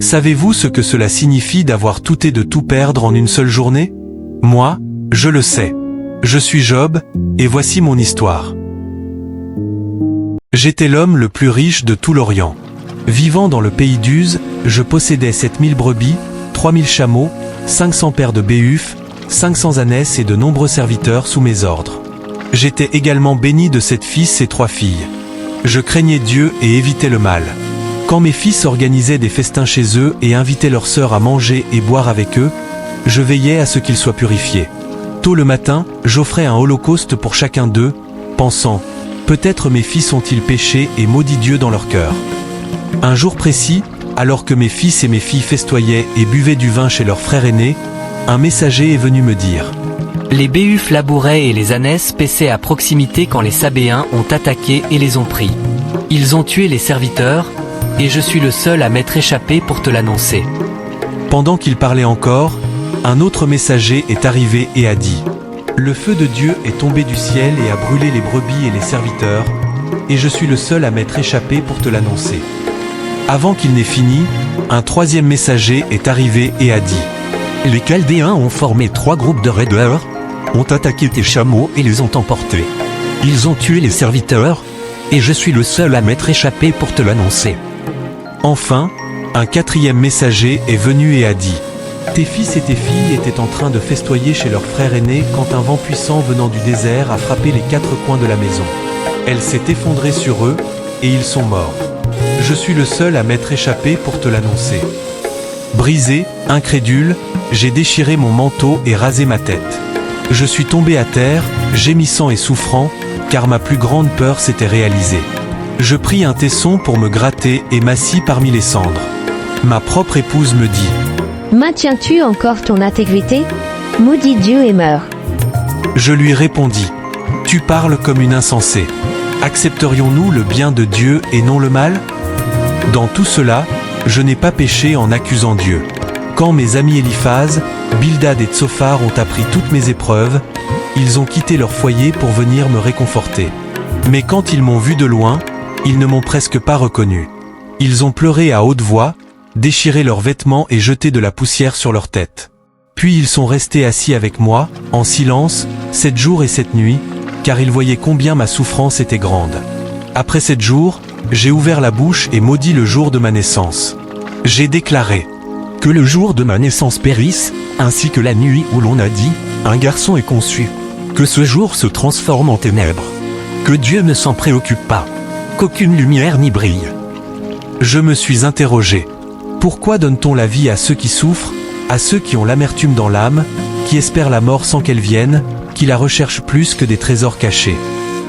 Savez-vous ce que cela signifie d'avoir tout et de tout perdre en une seule journée? Moi, je le sais. Je suis Job, et voici mon histoire. J'étais l'homme le plus riche de tout l'Orient. Vivant dans le pays d'Uz, je possédais 7000 brebis, 3000 chameaux, 500 paires de béhufs, 500 ânesses et de nombreux serviteurs sous mes ordres. J'étais également béni de 7 fils et 3 filles. Je craignais Dieu et évitais le mal. Quand mes fils organisaient des festins chez eux et invitaient leurs sœurs à manger et boire avec eux, je veillais à ce qu'ils soient purifiés. Tôt le matin, j'offrais un holocauste pour chacun d'eux, pensant, peut-être mes fils ont-ils péché et maudit Dieu dans leur cœur. Un jour précis, alors que mes fils et mes filles festoyaient et buvaient du vin chez leur frère aîné, un messager est venu me dire: Les béhufs labouraient et les ânesses paissaient à proximité quand les Sabéens ont attaqué et les ont pris. Ils ont tué les serviteurs, et je suis le seul à m'être échappé pour te l'annoncer. Pendant qu'il parlait encore, un autre messager est arrivé et a dit: Le feu de Dieu est tombé du ciel et a brûlé les brebis et les serviteurs, et je suis le seul à m'être échappé pour te l'annoncer. Avant qu'il n'ait fini, un troisième messager est arrivé et a dit: Les Chaldéens ont formé 3 groupes de raideurs, ont attaqué tes chameaux et les ont emportés. Ils ont tué les serviteurs, et je suis le seul à m'être échappé pour te l'annoncer. Enfin, un quatrième messager est venu et a dit: Tes fils et tes filles étaient en train de festoyer chez leur frère aîné quand un vent puissant venant du désert a frappé les 4 coins de la maison. Elle s'est effondrée sur eux, et ils sont morts. Je suis le seul à m'être échappé pour te l'annoncer. Brisé, incrédule, j'ai déchiré mon manteau et rasé ma tête. Je suis tombé à terre, gémissant et souffrant, car ma plus grande peur s'était réalisée. Je pris un tesson pour me gratter et m'assis parmi les cendres. Ma propre épouse me dit: Maintiens-tu encore ton intégrité? Maudis Dieu et meurs. Je lui répondis: Tu parles comme une insensée. Accepterions-nous le bien de Dieu et non le mal? Dans tout cela, je n'ai pas péché en accusant Dieu. Quand mes amis Éliphaz, Bildad et Tsophar ont appris toutes mes épreuves, ils ont quitté leur foyer pour venir me réconforter. Mais quand ils m'ont vu de loin, ils ne m'ont presque pas reconnu. Ils ont pleuré à haute voix, déchiré leurs vêtements et jeté de la poussière sur leur tête. Puis ils sont restés assis avec moi, en silence, 7 jours et 7 nuits, car ils voyaient combien ma souffrance était grande. Après 7 jours, j'ai ouvert la bouche et maudit le jour de ma naissance. J'ai déclaré: Que le jour de ma naissance périsse, ainsi que la nuit où l'on a dit, un garçon est conçu. Que ce jour se transforme en ténèbres. Que Dieu ne s'en préoccupe pas. Qu'aucune lumière n'y brille. Je me suis interrogé. Pourquoi donne-t-on la vie à ceux qui souffrent, à ceux qui ont l'amertume dans l'âme, qui espèrent la mort sans qu'elle vienne, qui la recherchent plus que des trésors cachés?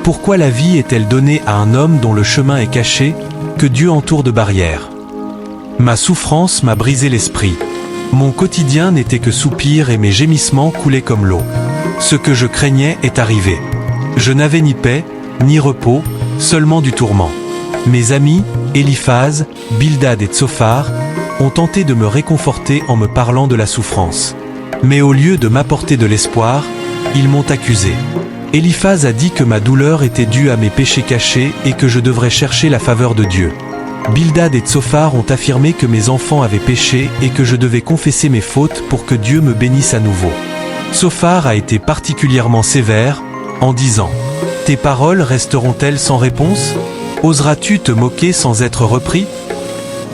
Pourquoi la vie est-elle donnée à un homme dont le chemin est caché, que Dieu entoure de barrières? Ma souffrance m'a brisé l'esprit. Mon quotidien n'était que soupirs et mes gémissements coulaient comme l'eau. Ce que je craignais est arrivé. Je n'avais ni paix, ni repos, seulement du tourment. Mes amis, Éliphaz, Bildad et Tsophar, ont tenté de me réconforter en me parlant de la souffrance. Mais au lieu de m'apporter de l'espoir, ils m'ont accusé. Éliphaz a dit que ma douleur était due à mes péchés cachés et que je devrais chercher la faveur de Dieu. Bildad et Tsophar ont affirmé que mes enfants avaient péché et que je devais confesser mes fautes pour que Dieu me bénisse à nouveau. Tsophar a été particulièrement sévère, en disant: Tes paroles resteront-elles sans réponse? Oseras-tu te moquer sans être repris?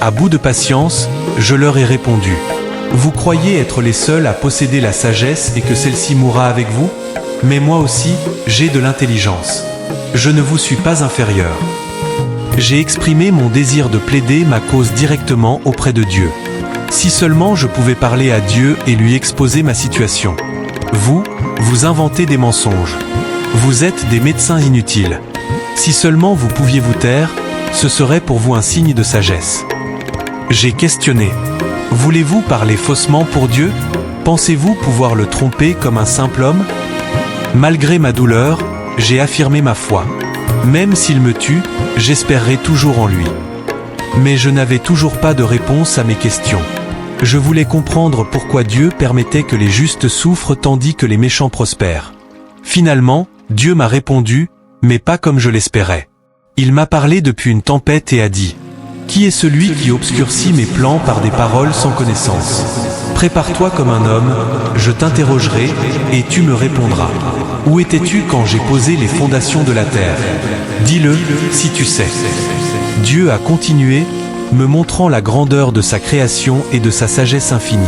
À bout de patience, je leur ai répondu: Vous croyez être les seuls à posséder la sagesse et que celle-ci mourra avec vous? Mais moi aussi, j'ai de l'intelligence. Je ne vous suis pas inférieur. J'ai exprimé mon désir de plaider ma cause directement auprès de Dieu. Si seulement je pouvais parler à Dieu et lui exposer ma situation. Vous inventez des mensonges. Vous êtes des médecins inutiles. Si seulement vous pouviez vous taire, ce serait pour vous un signe de sagesse. J'ai questionné. Voulez-vous parler faussement pour Dieu? Pensez-vous pouvoir le tromper comme un simple homme? Malgré ma douleur, j'ai affirmé ma foi. Même s'il me tue, j'espérerai toujours en lui. Mais je n'avais toujours pas de réponse à mes questions. Je voulais comprendre pourquoi Dieu permettait que les justes souffrent tandis que les méchants prospèrent. Finalement, Dieu m'a répondu, mais pas comme je l'espérais. Il m'a parlé depuis une tempête et a dit: Qui est celui qui obscurcit mes plans par des paroles sans connaissance? Prépare-toi comme un homme, je t'interrogerai, et tu me répondras. Où étais-tu quand j'ai posé les fondations de la terre? Dis-le, si tu sais. Dieu a continué, me montrant la grandeur de sa création et de sa sagesse infinie.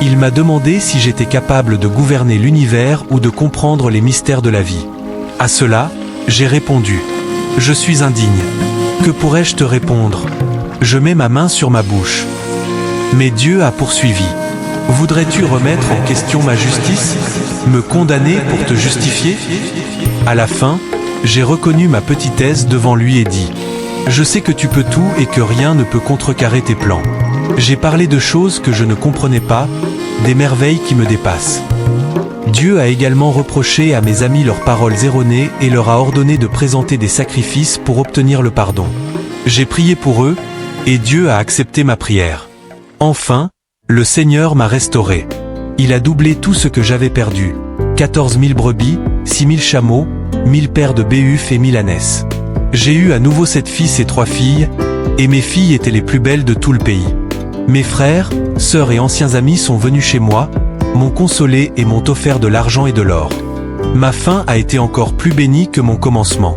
Il m'a demandé si j'étais capable de gouverner l'univers ou de comprendre les mystères de la vie. À cela, j'ai répondu: je suis indigne. Que pourrais-je te répondre? Je mets ma main sur ma bouche. Mais Dieu a poursuivi. Voudrais-tu remettre en question ma justice? Me condamner pour te justifier? À la fin, j'ai reconnu ma petitesse devant lui et dit: je sais que tu peux tout et que rien ne peut contrecarrer tes plans. J'ai parlé de choses que je ne comprenais pas, des merveilles qui me dépassent. Dieu a également reproché à mes amis leurs paroles erronées et leur a ordonné de présenter des sacrifices pour obtenir le pardon. J'ai prié pour eux, et Dieu a accepté ma prière. Enfin, le Seigneur m'a restauré. Il a doublé tout ce que j'avais perdu. 14 000 brebis, 6 000 chameaux, 1000 paires de béhufs et 1000 ânesses. J'ai eu à nouveau 7 fils et 3 filles, et mes filles étaient les plus belles de tout le pays. Mes frères, sœurs et anciens amis sont venus chez moi, m'ont consolé et m'ont offert de l'argent et de l'or. Ma fin a été encore plus bénie que mon commencement.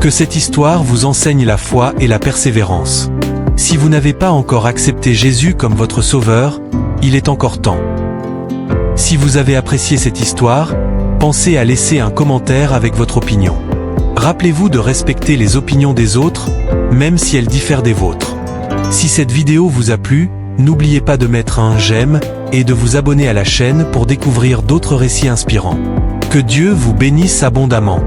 Que cette histoire vous enseigne la foi et la persévérance. Si vous n'avez pas encore accepté Jésus comme votre sauveur, il est encore temps. Si vous avez apprécié cette histoire, pensez à laisser un commentaire avec votre opinion. Rappelez-vous de respecter les opinions des autres, même si elles diffèrent des vôtres. Si cette vidéo vous a plu, n'oubliez pas de mettre un j'aime et de vous abonner à la chaîne pour découvrir d'autres récits inspirants. Que Dieu vous bénisse abondamment.